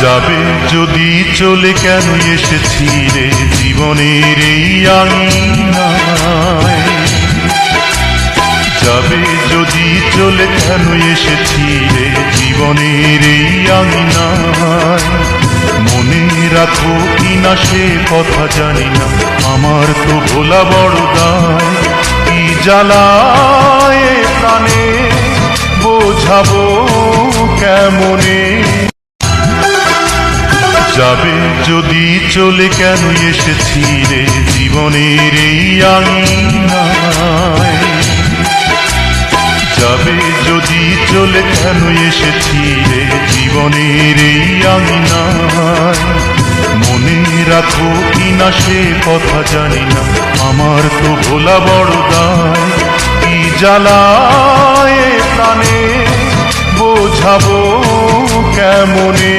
যাবে যদি চলে কেন এসেছি রে জীবনের এই আঙিনায়, যাবে যদি চলে কেন এসেছি রে জীবনের এই আঙিনায়। মনে রাখো কিনা সে কথা জানি না, আমার তো ভোলা বড় দায়। কি জ্বালায় প্রাণে বোঝাবো কেমনে, যাবে যদি চলে কেন এসেছি রে জীবনের এই আঙিনায়, যাবে যদি চলে কেন এসেছি রে জীবনের এই আঙিনায়। মনে রাখো কিনা সে কথা জানি না, আমার তো ভোলা বড় দায়। কি জ্বালায় প্রাণে বোঝাবো কেমনে।